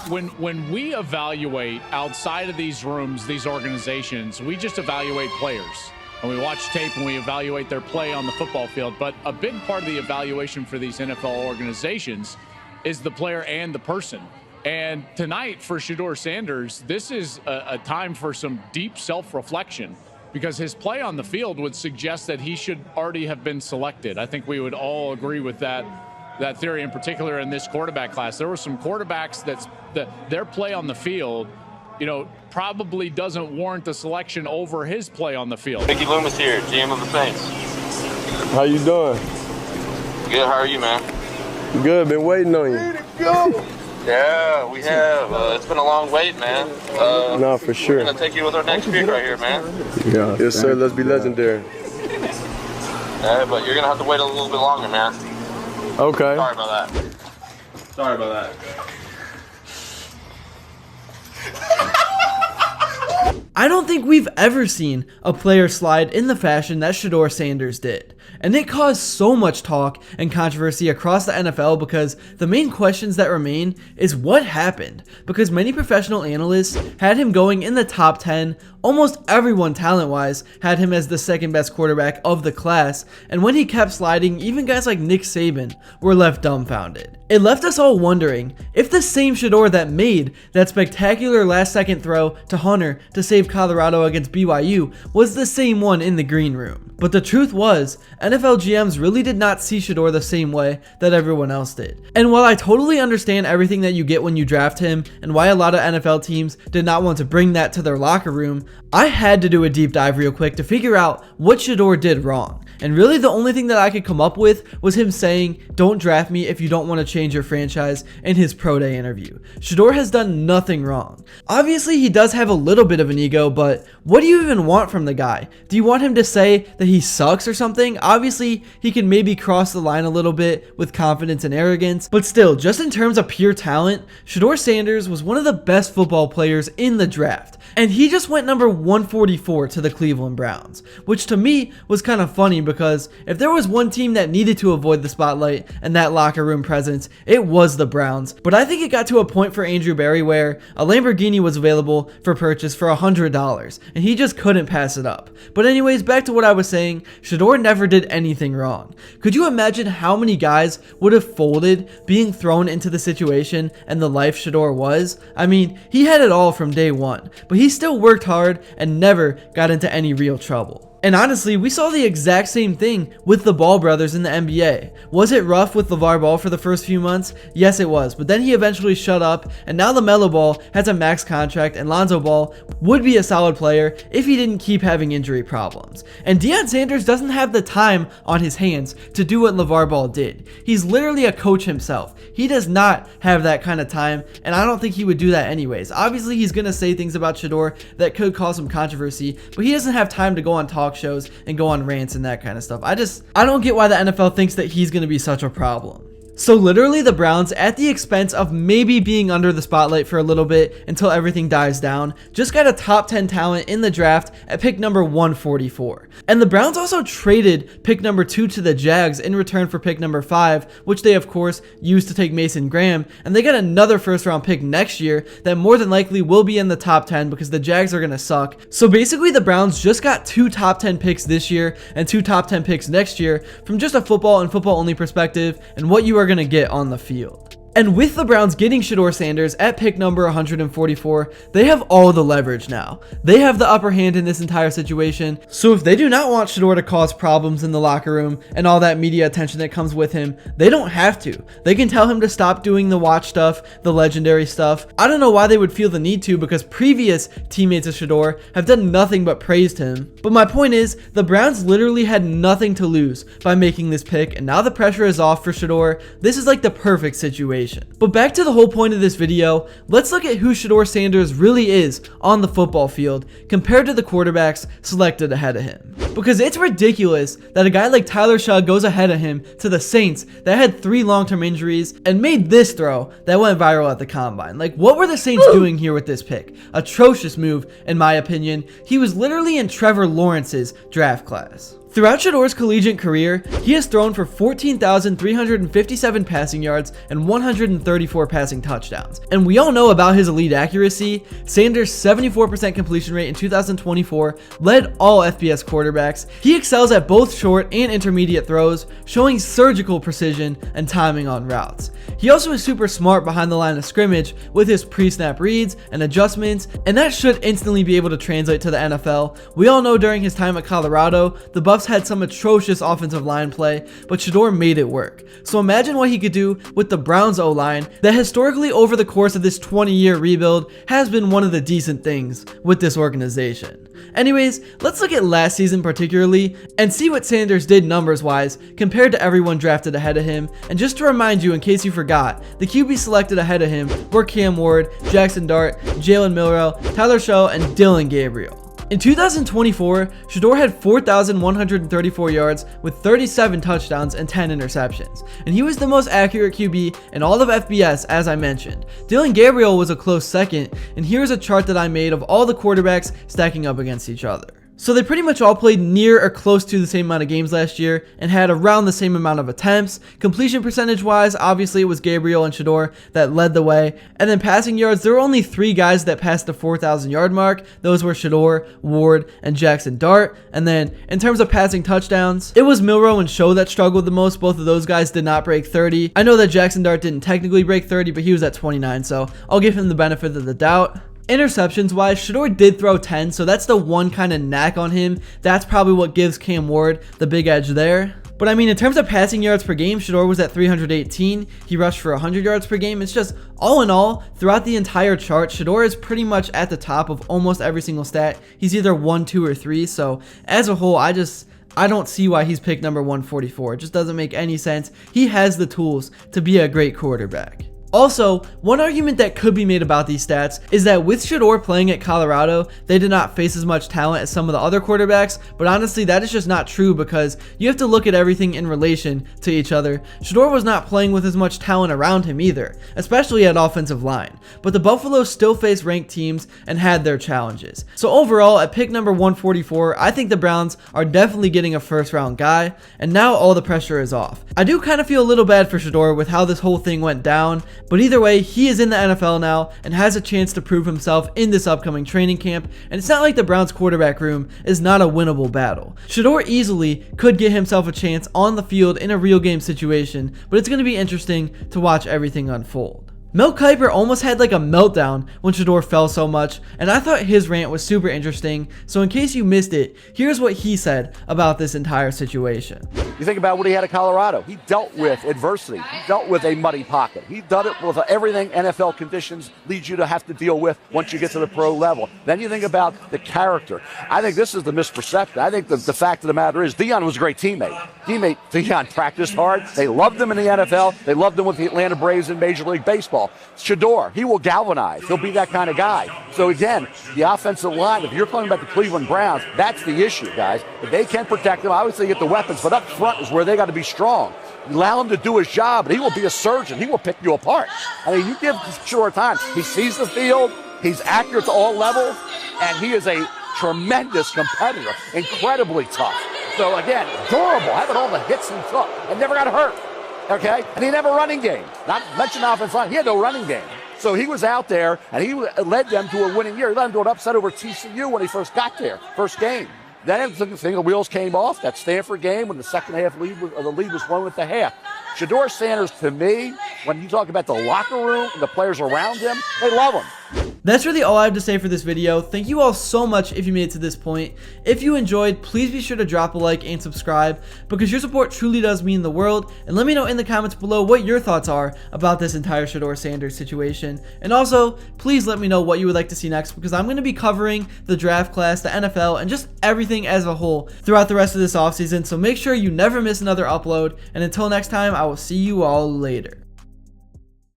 when we evaluate outside of these rooms, these organizations, we just evaluate players. And we watch tape and we evaluate their play on the football field. But a big part of the evaluation for these NFL organizations is the player and the person. And tonight for Shedeur Sanders, this is a time for some deep self-reflection, because his play on the field would suggest that he should already have been selected. I think we would all agree with that theory, in particular in this quarterback class. There were some quarterbacks their play on the field, probably doesn't warrant the selection over his play on the field. Mickey Loomis here, GM of the Saints. How you doing? Good, how are you, man? Good, been waiting on you. Go! Yeah, we have. It's been a long wait, man. No, for sure. We're going to take you with our next pick right here, man. Yeah. Yes, sir. Let's be legendary. Yeah, but you're going to have to wait a little bit longer, man. Okay. Sorry about that. Sorry about that. I don't think we've ever seen a player slide in the fashion that Shedeur Sanders did. And it caused so much talk and controversy across the NFL because the main questions that remain is what happened, because many professional analysts had him going in the top 10. Almost everyone talent-wise had him as the second best quarterback of the class, and when he kept sliding, even guys like Nick Saban were left dumbfounded. It left us all wondering if the same Shedeur that made that spectacular last-second throw to Hunter to save Colorado against BYU was the same one in the green room. But the truth was, NFL GMs really did not see Shedeur the same way that everyone else did. And while I totally understand everything that you get when you draft him, and why a lot of NFL teams did not want to bring that to their locker room, I had to do a deep dive real quick to figure out what Shedeur did wrong. And really the only thing that I could come up with was him saying, "Don't draft me if you don't want to change your franchise," in his pro day interview. Shedeur has done nothing wrong. Obviously he does have a little bit of an ego, but what do you even want from the guy? Do you want him to say that he sucks or something? Obviously he can maybe cross the line a little bit with confidence and arrogance, but still, just in terms of pure talent, Shedeur Sanders was one of the best football players in the draft. And he just went number 144 to the Cleveland Browns, which to me was kind of funny because if there was one team that needed to avoid the spotlight and that locker room presence, it was the Browns. But I think it got to a point for Andrew Berry where a Lamborghini was available for purchase for $100, and he just couldn't pass it up. But anyways, back to what I was saying, Shedeur never did anything wrong. Could you imagine how many guys would have folded being thrown into the situation and the life Shedeur was? I mean, he had it all from day one, but he still worked hard and never got into any real trouble. And honestly, we saw the exact same thing with the Ball brothers in the NBA. Was it rough with LeVar Ball for the first few months? Yes, it was, but then he eventually shut up, and now LaMelo Ball has a max contract, and Lonzo Ball would be a solid player if he didn't keep having injury problems. And Deion Sanders doesn't have the time on his hands to do what LeVar Ball did. He's literally a coach himself. He does not have that kind of time, and I don't think he would do that anyways. Obviously, he's going to say things about Shedeur that could cause some controversy, but he doesn't have time to go on talk shows and go on rants and that kind of stuff. I don't get why the NFL thinks that he's going to be such a problem. So literally the Browns, at the expense of maybe being under the spotlight for a little bit until everything dies down, just got a top 10 talent in the draft at pick number 144. And the Browns also traded pick number 2 to the Jags in return for pick number 5, which they of course used to take Mason Graham, and they got another first round pick next year that more than likely will be in the top 10 because the Jags are going to suck. So basically the Browns just got 2 top 10 picks this year and 2 top 10 picks next year from just a football and football only perspective and what you are going to get on the field. And with the Browns getting Shedeur Sanders at pick number 144, they have all the leverage now. They have the upper hand in this entire situation. So if they do not want Shedeur to cause problems in the locker room and all that media attention that comes with him, they don't have to. They can tell him to stop doing the watch stuff, the legendary stuff. I don't know why they would feel the need to, because previous teammates of Shedeur have done nothing but praised him. But my point is, the Browns literally had nothing to lose by making this pick, and now the pressure is off for Shedeur. This is like the perfect situation. But back to the whole point of this video, let's look at who Shedeur Sanders really is on the football field compared to the quarterbacks selected ahead of him. Because it's ridiculous that a guy like Tyler Shaw goes ahead of him to the Saints that had 3 long-term injuries and made this throw that went viral at the combine. Like, what were the Saints doing here with this pick? Atrocious move, in my opinion. He was literally in Trevor Lawrence's draft class. Throughout Shedeur's collegiate career, he has thrown for 14,357 passing yards and 134 passing touchdowns. And we all know about his elite accuracy. Sanders' 74% completion rate in 2024 led all FBS quarterbacks. He excels at both short and intermediate throws, showing surgical precision and timing on routes. He also is super smart behind the line of scrimmage with his pre-snap reads and adjustments, and that should instantly be able to translate to the NFL. We all know during his time at Colorado, the Buffs had some atrocious offensive line play, but Shedeur made it work. So imagine what he could do with the Browns O-line that historically over the course of this 20-year rebuild has been one of the decent things with this organization. Anyways, let's look at last season particularly and see what Sanders did numbers wise compared to everyone drafted ahead of him. And just to remind you in case you forgot, the QB selected ahead of him were Cam Ward, Jackson Dart, Jalen Milroe, Tyler Shaw, and Dillon Gabriel. In 2024, Shedeur had 4,134 yards with 37 touchdowns and 10 interceptions, and he was the most accurate QB in all of FBS as I mentioned. Dillon Gabriel was a close second, and here's a chart that I made of all the quarterbacks stacking up against each other. So they pretty much all played near or close to the same amount of games last year and had around the same amount of attempts. Completion percentage wise, obviously it was Gabriel and Shedeur that led the way. And then passing yards, there were only 3 guys that passed the 4,000 yard mark. Those were Shedeur, Ward, and Jackson Dart. And then in terms of passing touchdowns, it was Milroe and Shaw that struggled the most. Both of those guys did not break 30. I know that Jackson Dart didn't technically break 30, but he was at 29, so I'll give him the benefit of the doubt. Interceptions wise, Shedeur did throw 10, so that's the one kind of knack on him. That's probably what gives Cam Ward the big edge there. But I mean, in terms of passing yards per game, Shedeur was at 318. He rushed for 100 yards per game. It's just, all in all, throughout the entire chart, Shedeur is pretty much at the top of almost every single stat. He's either 1, 2, or 3. So as a whole, I don't see why he's picked number 144. It just doesn't make any sense. He has the tools to be a great quarterback. Also, one argument that could be made about these stats is that with Shedeur playing at Colorado, they did not face as much talent as some of the other quarterbacks, but honestly, that is just not true because you have to look at everything in relation to each other. Shedeur was not playing with as much talent around him either, especially at offensive line, but the Buffaloes still faced ranked teams and had their challenges. So overall, at pick number 144, I think the Browns are definitely getting a first round guy, and now all the pressure is off. I do kind of feel a little bad for Shedeur with how this whole thing went down, but either way, he is in the NFL now and has a chance to prove himself in this upcoming training camp, and it's not like the Browns quarterback room is not a winnable battle. Shedeur easily could get himself a chance on the field in a real game situation, but it's going to be interesting to watch everything unfold. Mel Kiper almost had like a meltdown when Shedeur fell so much, and I thought his rant was super interesting, so in case you missed it, here's what he said about this entire situation. You think about what he had at Colorado. He dealt with adversity. He dealt with a muddy pocket. He done it with everything NFL conditions lead you to have to deal with once you get to the pro level. Then you think about the character. I think this is the misperception. I think the fact of the matter is Deion was a great teammate. Deion practiced hard. They loved him in the NFL. They loved him with the Atlanta Braves in Major League Baseball. Shedeur, he will galvanize. He'll be that kind of guy. So again, the offensive line, if you're talking about the Cleveland Browns, that's the issue, guys. If they can protect him, obviously get the weapons, but up front is where they got to be strong. Allow him to do his job, and he will be a surgeon. He will pick you apart. I mean, you give Shedeur time. He sees the field. He's accurate to all levels, and he is a tremendous competitor, incredibly tough. So again, durable, having all the hits he took, and never got hurt. Okay, and he had never running game. Not mention offensive line. He had no running game. So he was out there, and he led them to a winning year. He led them to an upset over TCU when he first got there, first game. Then the wheels came off. That Stanford game when the second half the lead was won with the half. Shedeur Sanders, to me, when you talk about the locker room and the players around him, they love him. That's really all I have to say for this video. Thank you all so much if you made it to this point. If you enjoyed, please be sure to drop a like and subscribe because your support truly does mean the world. And let me know in the comments below what your thoughts are about this entire Shedeur Sanders situation. And also, please let me know what you would like to see next because I'm going to be covering the draft class, the NFL, and just everything as a whole throughout the rest of this offseason. So make sure you never miss another upload. And until next time, I will see you all later.